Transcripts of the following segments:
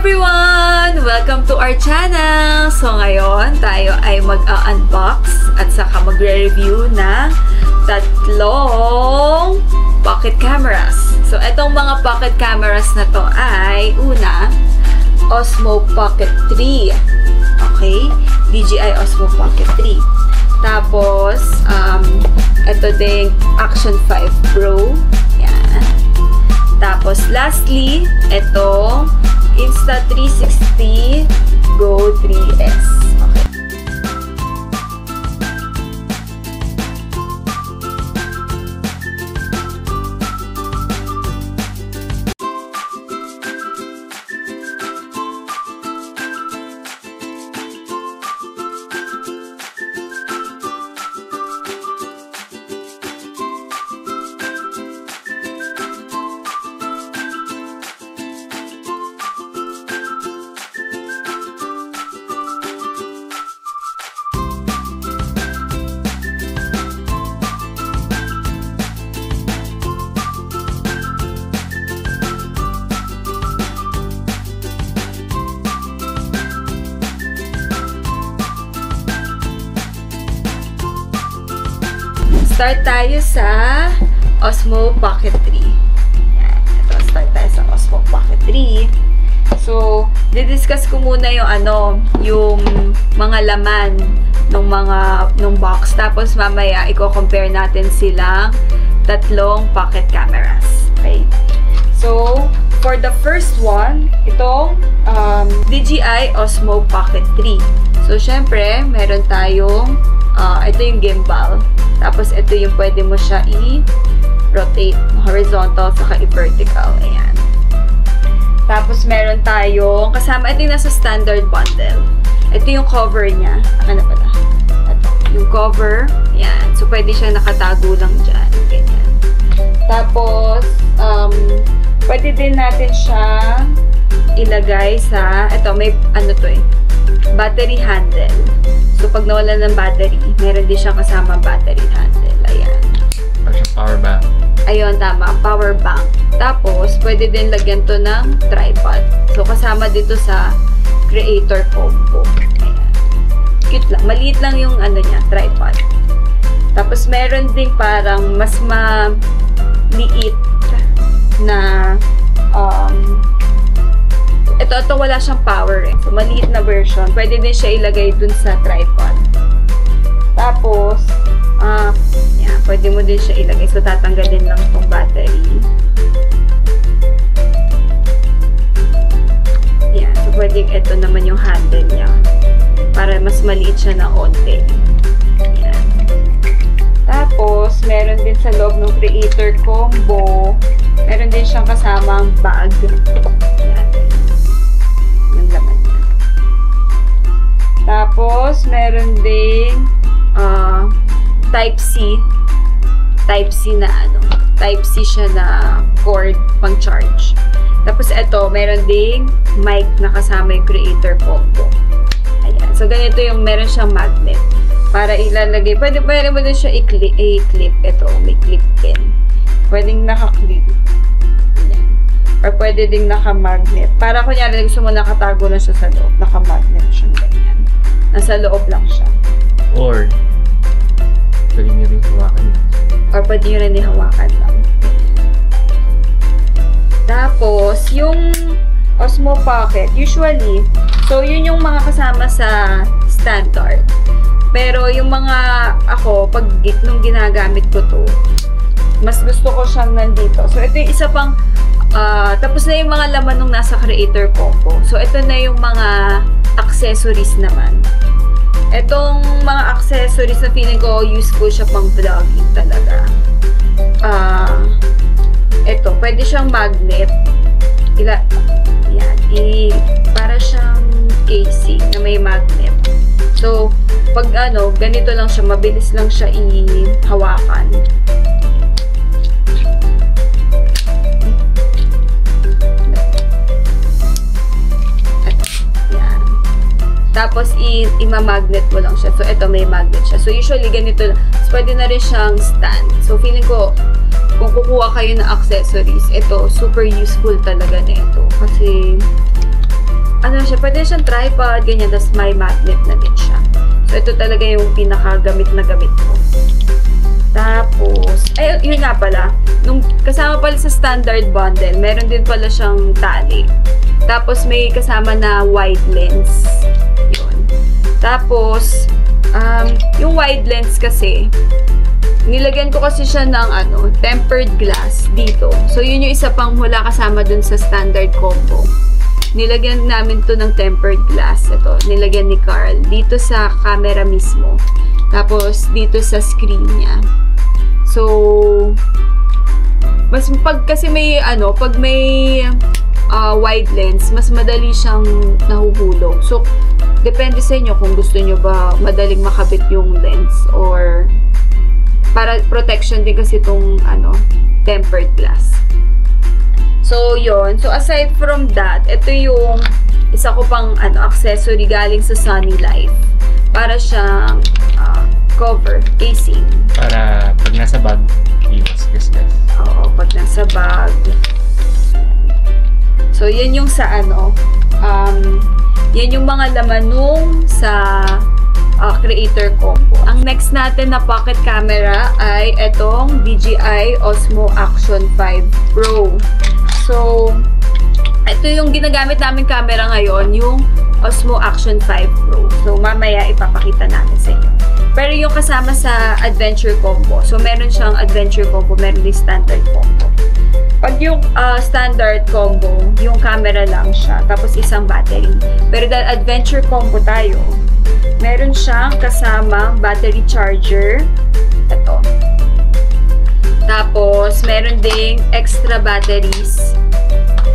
everyone! Welcome to our channel! So ngayon, tayo ay mag-unbox at saka magre-review ng tatlong pocket cameras. So itong mga pocket cameras na to ay una, Osmo Pocket 3. Okay? DJI Osmo Pocket 3. Tapos, ito ding Action 5 Pro. Yan. Tapos, lastly, ito Insta360 Go 3S. Okay. Start tayo sa Osmo Pocket 3. Yan. Ito, start tayo sa Osmo Pocket 3. So, didiscuss ko muna yung mga laman ng box. Tapos, mamaya, i-compare natin silang tatlong pocket cameras. Okay? So, for the first one, itong DJI Osmo Pocket 3. So, syempre, meron tayong ito yung gimbal. Tapos, ito yung pwede mo siya i-rotate horizontal saka i-vertical. Ayan. Tapos, meron tayong kasama, ito yung nasa standard bundle. Ito yung cover niya. Ano pala? Ito. Yung cover. Ayan. So, pwede siya nakatago lang dyan. Ganyan. Tapos, pwede din natin siya ilagay sa, ito, may, battery handle. So, pag nawala ng battery, meron din siyang kasama battery handle. Ayan. Power bank. Ayun, tama. Power bank. Tapos, pwede din lagyan to ng tripod. So, kasama dito sa Creator Combo. Ayan. Cute lang. Maliit lang yung niya, tripod. Tapos, meron din parang mas maliit na ito wala siyang power eh. So, maliit na version. Pwede din siya ilagay dun sa tripod. Tapos, yan, pwede mo din siya ilagay. So, tatanggalin lang itong battery. Yan. So, pwede ito naman yung handle niya. Para mas maliit siya na onte. Yan. Tapos, meron din sa loob ng Creator Combo, meron din siyang kasamang bag. Yan. Yung laman niya. Tapos, meron ding Type-C. Type-C na Type-C siya na cord pang charge. Tapos, ito, meron ding mic na kasama yung Creator Combo. Ayan. So, ganito yung meron siyang magnet. Para ilalagay. Pwede mo din siya i-clip. Ito, may clip pin. Pwedeng naka-clip. Or pwede ding naka-magnet. Para kunyari, gusto mo nakatago na siya sa loob. Naka-magnet siya. Ganyan. Nasa loob lang siya. Or, pwede nyo rin hawakan. Or pwede nyo rin hawakan lang. Tapos, yung Osmo Pocket, usually, so yun yung mga kasama sa standard. Pero yung mga, pag nung ginagamit ko to, mas gusto ko siyang nandito. So, ito yung isa pang tapos na yung mga laman nung nasa Creator Combo. So, ito na yung mga accessories naman. Itong mga accessories na feeling ko useful siya pang vlogging talaga. Ito, pwede siyang magnet. Yan. Para siyang casing na may magnet. So, pag ganito lang siya, mabilis lang siya i-hawakan. Tapos, i-magnet mo lang siya. So, ito may magnet siya. So, usually, ganito lang. So, pwede na rin siyang stand. So, feeling ko, kung kukuha kayo ng accessories, ito, super useful talaga na ito. Kasi, siya, pwede siyang tripod, ganyan, tapos may magnet na din siya. So, ito talaga yung pinaka-gamit na gamit ko. Tapos, ay, yun nga pala, nung kasama pala sa standard bundle, meron din pala siyang tali. Tapos, may kasama na wide lens. Yun. Tapos, yung wide lens kasi, nilagyan ko kasi siya ng tempered glass dito. So, yun yung isa pang wala kasama dun sa standard combo. Nilagyan namin to ng tempered glass. Ito, nilagyan ni Carl. Dito sa camera mismo. Tapos, dito sa screen niya. So, mas kasi may pag may wide lens, mas madali siyang nahuhulog. So, depende sa inyo kung gusto nyo ba madaling makabit yung lens or para protection din kasi itong tempered glass. So, yon. So, aside from that, ito yung isa ko pang accessory galing sa Sunny Life. Para siyang cover, casing. Para pag nasa bag, iwas gasgas. Oo, pag nasa bag. So, yan yung sa yan yung mga laman nung sa Creator Combo. Ang next natin na pocket camera ay itong DJI Osmo Action 5 Pro. So, ito yung ginagamit namin camera ngayon, yung Osmo Action 5 Pro. So, mamaya ipapakita namin sa inyo. Pero yung kasama sa Adventure Combo. So, meron siyang Adventure Combo, meron din Standard Combo. Pag yung Standard Combo, yung camera lang siya, tapos isang battery. Pero dahil Adventure Combo tayo, meron siyang kasamang battery charger. Ito. Tapos, meron ding extra batteries.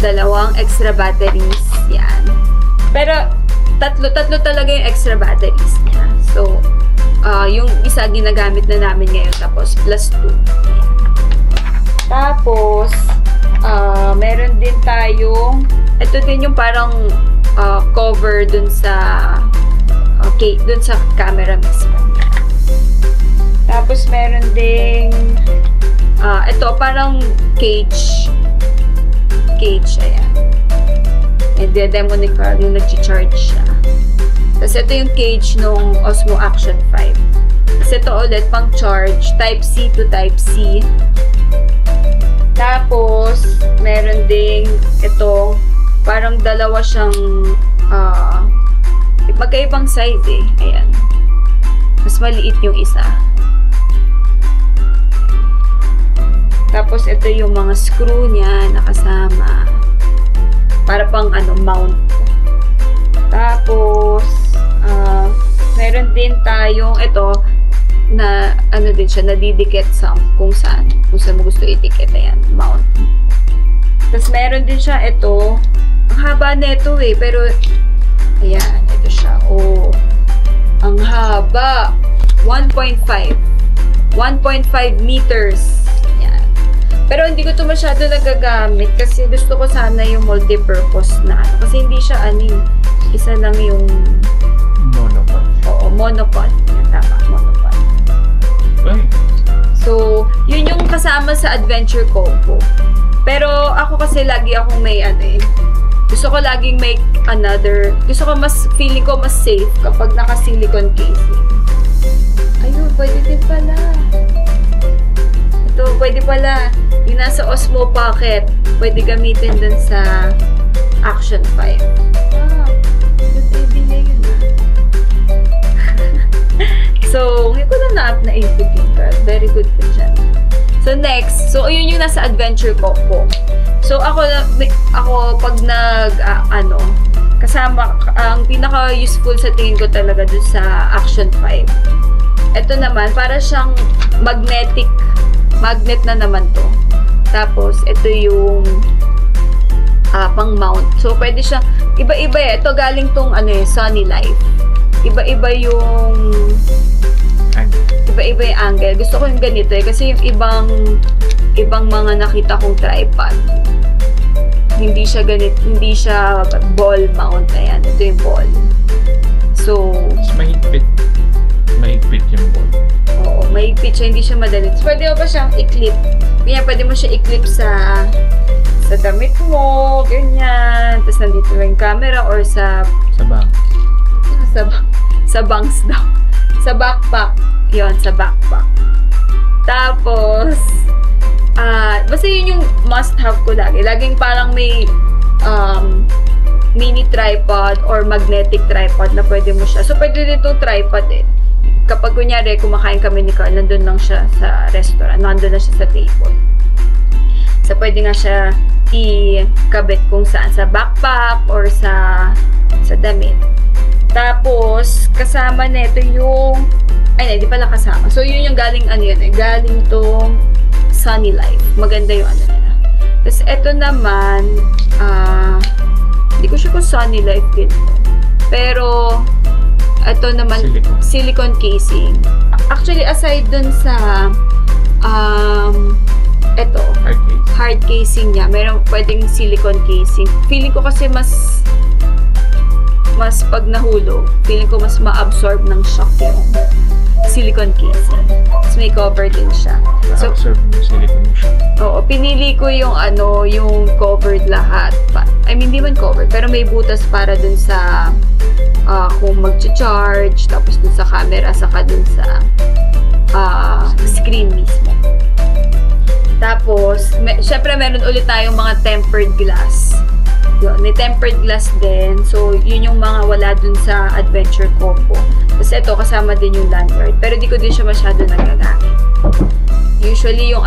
Dalawang extra batteries. Yan. Pero, tatlo talaga yung extra batteries niya. So, yung isa ginagamit na namin ngayon. Tapos, plus 2. Ayan. Tapos, meron din tayong, ito din yung parang cover dun sa dun sa camera mismo. Tapos, meron ding ito, parang cage. Ayan. And demo ni Carl yung nag-charge siya. Tapos, ito yung cage nung Osmo Action 5. Tapos, ito ulit, pang charge. Type-C to Type-C. Tapos, meron ding ito, parang dalawa siyang magkaibang size eh. Ayan. Mas maliit yung isa. Tapos, ito yung mga screw niya nakasama. Para pang mount. Tapos, meron din tayong ito na din siya, nadidikit sa kung saan mo gusto idikit. Ayan, mount. Tapos, meron din siya ito. Ang haba na ito eh, pero ayan, ito siya. Oh, ang haba. 1.5 meters. Ayan. Pero hindi ko ito masyado nagagamit kasi gusto ko sana yung multi-purpose na kasi hindi siya isa lang yung monopod. Oo, monopod. Yan, tama, monopod. Ay. So, yun yung kasama sa Adventure Combo. Pero ako kasi lagi akong may gusto ko laging make gusto ko feeling ko mas safe kapag naka-silicone casing. Ayun, pwede din pala. Ito, pwede pala. Yung nasa Osmo Pocket, pwede gamitin dun sa Action 5. Good idea yun So, hindi ko na naisip yun, girl. Very good ka dyan. So, next. So, yun yung nasa Adventure Combo. So, ako pag kasama, ang pinaka-useful sa tingin ko talaga dun sa Action 5. Ito naman, para siyang magnet na naman to. Tapos, ito yung pang-mount. So, pwede siyang, iba-iba eh. Ito galing tong Sunny Life. Iba-iba yung angle. Gusto ko yung ganito eh. Kasi yung ibang mga nakita kong tripod. Hindi siya ball mount. Ayan, ito yung ball. So, mahigpit yung ball. Oo, mahigpit siya. Hindi siya madali. So, pwede mo pa siyang i-clip. Pwede mo siya i-clip sa damit mo. Ganyan. Tapos nandito lang yung camera or sa Sa bank. sa banks daw. Sa backpack. Yon, sa backpack. Tapos, basta yun yung must-have ko lagi. Laging parang may mini tripod or magnetic tripod na pwede mo siya. So, pwede din itong tripod eh. Kapag kunyari, kumakain kami ni Carl, nandun lang siya sa restaurant. Nandun na siya sa table. So, pwede nga siya ikabit kung saan. Sa backpack or sa damit. Tapos, kasama nito yung hindi pala kasama. So, yun yung galing galing tong Sunny Life. Maganda yung nila. Tapos, eto naman, hindi ko sure kung Sunny Life din. Pero, eto naman, silicone casing. Actually, aside dun sa, eto, hard casing niya, meron pwedeng silicone casing. Feeling ko kasi mas pag nahulog, feeling ko mas ma-absorb ng shock yung silicone casing. Tapos may cover din siya. So, absorb yung silicone siya. Oo, pinili ko yung yung covered lahat. Hindi man covered, pero may butas para dun sa kung mag-charge, tapos dun sa camera, saka dun sa screen mismo. Tapos, syempre meron ulit tayong mga tempered glass. Yun, may tempered glass din. So, yun yung mga wala dun sa adventure combo. Tapos ito, kasama din yung lanyard. Pero di ko din siya masyado nagagamit. Usually, yung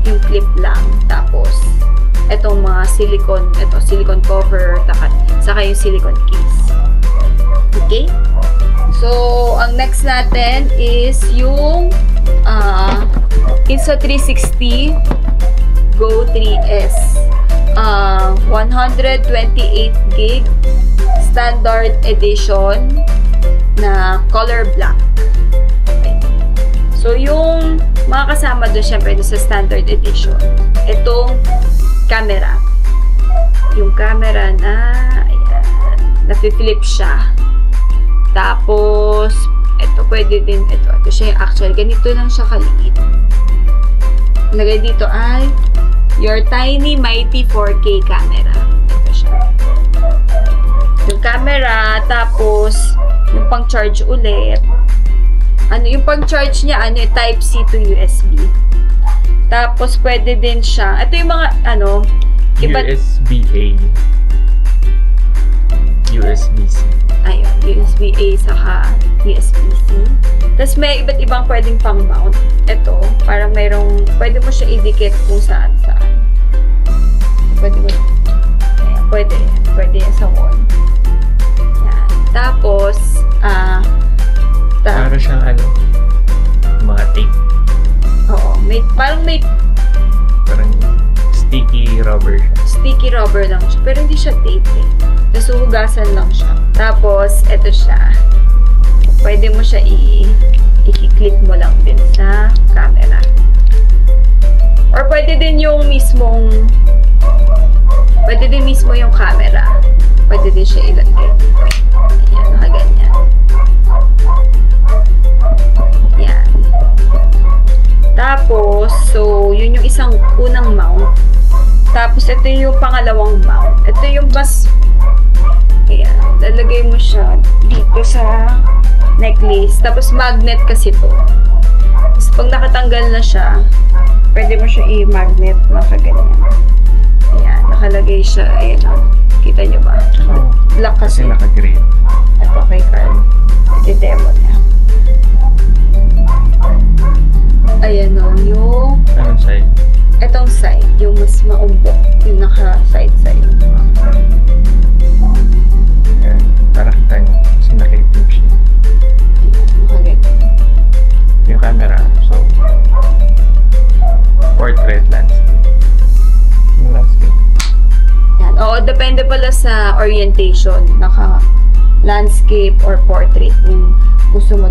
yung clip lang. Tapos, etong mga silicone cover, saka yung silicone case. Okay? So, ang next natin is yung Insta360 Go 3S. 128 gig standard edition na color black. Okay. So, yung mga kasama doon, syempre, doon sa standard edition, itong camera. Yung camera na, ayan, nafi-flip siya. Tapos, ito, pwede din, ito siya yung actual. Ganito lang siya kaliit. Lagay dito ay your tiny mighty 4K camera. Ito siya. Yung camera, tapos yung pang-charge ulit. Yung pang-charge niya, Type-C to USB. Tapos, pwede din siya. Ito yung mga, USB-A. USB-C. Ayun, USB-A saka USB-C. Tapos, may iba't ibang pwedeng pang-mount. Ito, parang pwede mo siya idikit kung saan-saan. Pwede yan sa wall. Yan. Tapos, para siyang mga tape. Oo, parang sticky rubber siya. Sticky rubber lang siya. Pero hindi siya tape eh. Tapos, hugasan lang siya. Tapos, eto siya. Pwede mo siya i-clip mo lang din sa camera. Or pwede din yung mismo yung camera. Pwede din siya ilagay. Ayan, nakaganyan. Yan. Tapos, so, yun yung isang unang mount. Tapos, ito yung pangalawang mount. Ito yung ayan, lalagay mo siya dito sa necklace. Tapos, magnet kasi to. Tapos, pag nakatanggal na siya, pwede mo siya i-magnet na kaganyan. Ayan, nakalagay siya. Ayan o. Kita nyo ba? Black kasi. Kasi naka-green. Ito kay Carl. I-demo niya. Ayan o, yung... Anong side? Itong side, yung mas maumbok. Yung naka-side-side. Ayan, para kita nyo. Kasi naka-flip siya. Okay. Yung camera, so... portrait landscape. Yung landscape. Yan. Oo, depende pala sa orientation. Naka-landscape or portrait. Kung gusto mo,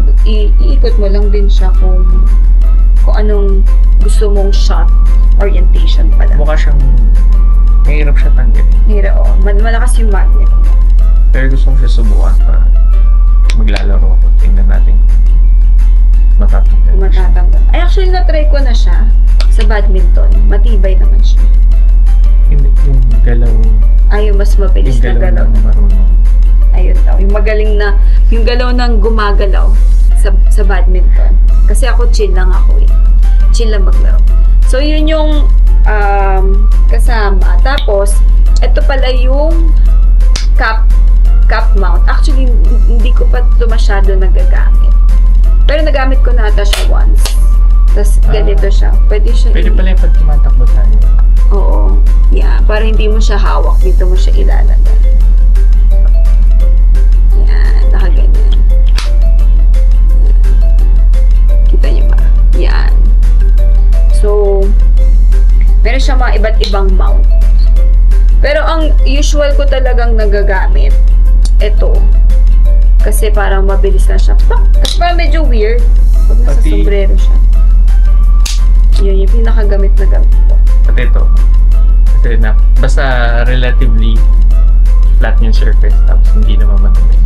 iikot mo lang din siya kung anong gusto mong shot orientation pala. Mukha siyang mahirap siya tanggalin. Mahirap, oo. Malakas yung magnet. Pero gusto ko siya subukan para maglalaro ako. Tingnan natin matatanggal. Matatanggal. Ay, actually, na-try ko na siya sa badminton. Matibay naman siya. Hindi, yung galaw Yung mas mabilis na galaw. Marunong. Ayun daw. Yung galaw ng gumagalaw sa badminton. Kasi ako chill lang ako eh. Chill lang maglaro. So, yun yung kasama. Tapos, ito pala yung cup mount. Actually, hindi ko pa ito masyado nagagamit. Pero nagamit ko na ata siya once. Tapos, ganito siya. Pwede pala yung pag tumatakbo tayo. Oo. Yeah. Para hindi mo siya hawak. Dito mo siya ilalagay. Yan. Nakaganyan. Kita niyo ba? Yan. So, meron siya mga iba't ibang mount. Pero ang usual ko talagang nagagamit, ito. Kasi parang mabilis na siya. Kasi parang medyo weird. Pag nasa sombrero siya. Yun yung pinakagamit na gamit ko. Pati ito. Kasi basta relatively flat yung surface tapos hindi naman madumi.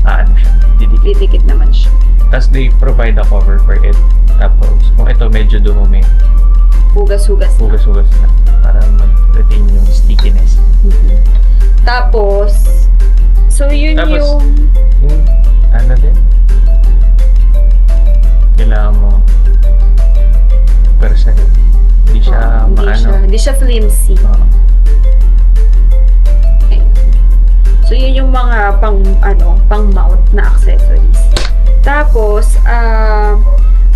Ano siya? Didikit naman siya. Tapos they provide a cover for it. Tapos kung ito medyo dumumi, hugas-hugas na. Para mag-retain yung stickiness. Tapos, so yun yung ano din? Kailangan mo persa yun. Hindi siya hindi siya flimsy. Ayun. So yun yung mga pang mount na accessories. Tapos,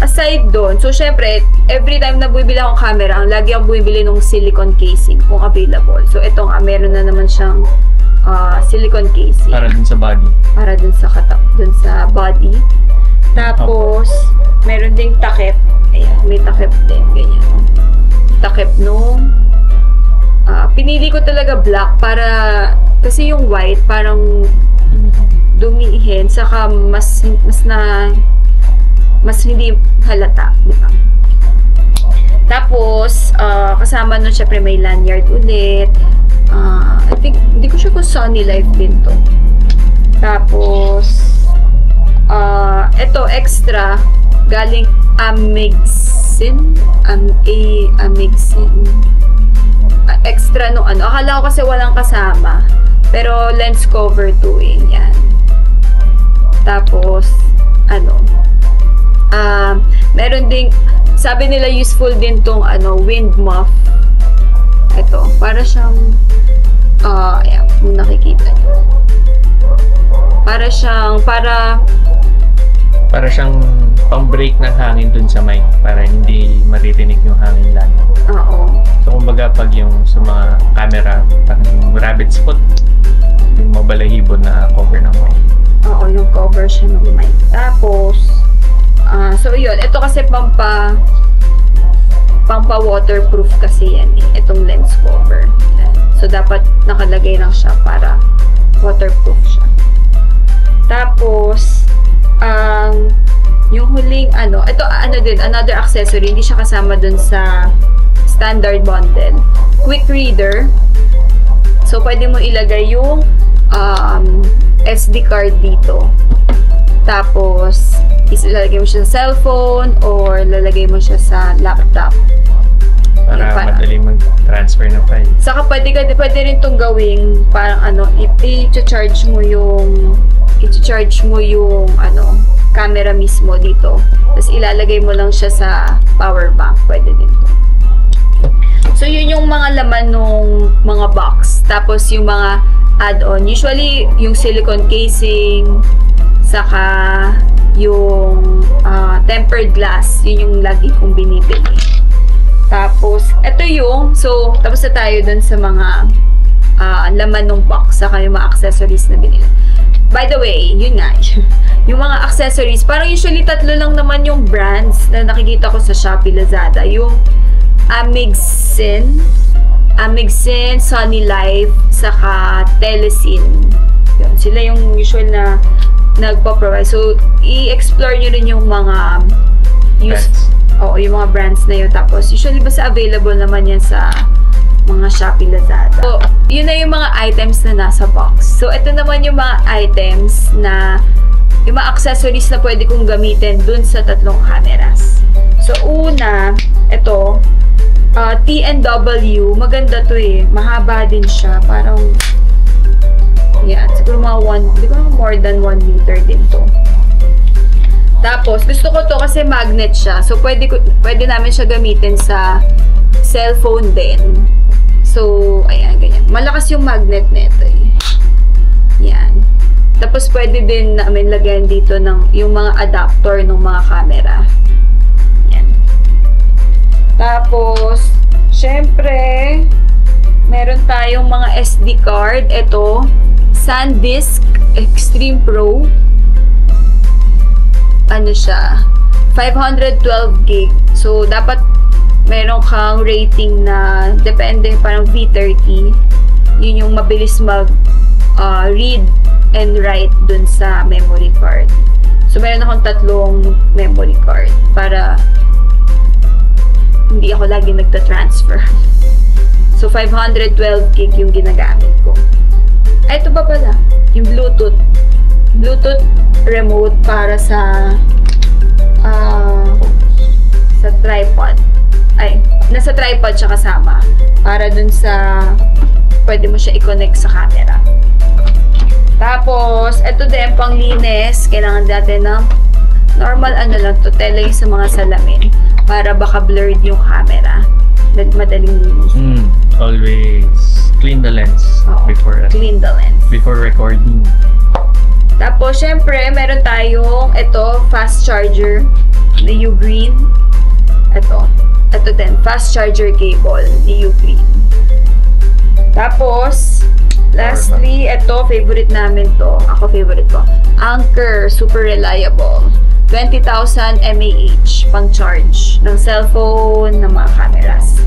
aside doon, so syempre, every time na bumibili akong camera, lagi akong bumibili ng silicone casing kung available. So ito nga, meron na naman siyang silicone casing. Para dun sa body. Para dun sa body. Tapos, meron ding takip. Ayan, may takip din. Ganyan. Takip nung pinili ko talaga black para, kasi yung white parang dumihin, saka mas hindi halata, di ba? Tapos, kasama nun syempre may lanyard ulit. I think, hindi ko sure kung Sony Life din to. Tapos, ito extra, galing Amigsin. Extra nung akala ko kasi walang kasama. Pero lens cover to eh. Yan. Tapos, meron ding, sabi nila useful din tong wind muff. Ito, para siyang ayan, kung nakikita nyo. Para siyang pang-break ng hangin dun sa mic para hindi maririnig yung hangin lang. Oo. So kumbaga pag yung sa mga camera, parang yung rabbit spot, yung mabalahibo na cover ng mic. Oo, yung cover siya ng mic. Tapos, so yun, ito kasi pampa-waterproof kasi yan eh. Itong lens cover. Yan. So dapat nakalagay lang siya para waterproof siya. Tapos, yung huling ito din, another accessory, hindi siya kasama dun sa standard bundle. Quick reader. So, pwede mo ilagay yung SD card dito. Tapos, ilalagay mo siya sa cellphone or lalagay mo siya sa laptop. Para madali mag-transfer ng file. Saka pwede rin itong gawing parang i-charge mo yung camera mismo dito. Tapos ilalagay mo lang siya sa power bank. Pwede din to. So, yun yung mga laman ng mga box. Tapos, yung mga add-on. Usually, yung silicone casing, saka yung tempered glass. Yun yung lagi kong binibili. Tapos, ito tapos na tayo dun sa mga laman ng box, saka yung mga accessories na binili. By the way, yun nga, yung mga accessories, parang usually 3 lang naman yung brands na nakikita ko sa Shopee, Lazada. Yung Amigsin, Sony Life, saka Telesin. Yun, sila yung usual na nagpo-provide. So, i-explore nyo rin yung mga yung mga brands na yun. Tapos, usually basta available naman yan sa mga Shopee, Lazada. So, yun na yung mga items na nasa box. So, ito naman yung mga items na yung mga accessories na pwede kong gamitin dun sa 3 cameras. So, una, ito, TNW. Maganda to eh. Mahaba din siya. Parang, yeah, siguro mga hindi ko more than 1 meter din to. Tapos, gusto ko to kasi magnet siya. So, pwede namin siya gamitin sa cellphone din. So, ayan, ganyan. Malakas yung magnet nito eh. Yan. Tapos, pwede din namin lagyan dito yung mga adapter ng mga camera. Yan. Tapos, syempre, meron tayong mga SD card. Ito, SanDisk Extreme Pro. Ano siya? 512 gig. So, dapat meron kang rating na depende, parang V30. Yun yung mabilis read and write dun sa memory card. So, meron akong 3 memory card para hindi ako lagi nagta-transfer. So, 512 gig yung ginagamit ko. Ay, ito pa pala. Yung Bluetooth. Bluetooth remote para sa tripod. Ay, nasa tripod siya kasama. Para dun sa pwede mo siya i-connect sa camera. Tapos, ito din, panglinis. Kailangan natin ng normal lang, tutela yung sa mga salamin. Para baka blurred yung camera. Madaling linis. Always clean the lens before clean the lens. Before recording. Tapos, syempre, meron tayong fast charger na Ugreen. Ito din, fast charger cable ni Ugreen. Tapos, lastly, favorite namin to. Ako, favorite ko. Anker, super reliable. 20,000 mAh pang charge ng cellphone, ng mga cameras.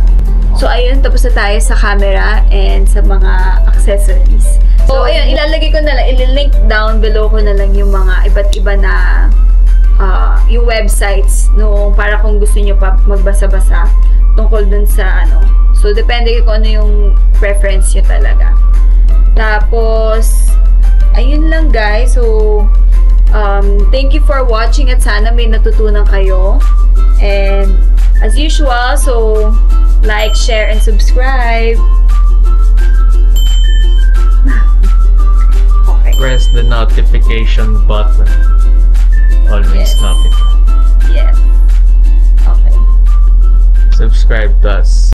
So, ayun, tapos na tayo sa camera and sa mga accessories. So, ayun, ilalagay ko na lang, ililink down below ko na lang yung mga iba't iba na yung websites para kung gusto nyo pa magbasa-basa tungkol dun sa So, depende kung ano yung preference nyo talaga. Tapos, ayun lang guys. So, thank you for watching at sana may natutunan kayo. And, as usual, so, like, share, and subscribe. Okay. Press the notification button. Always notify. Yes. Okay. Subscribe to us.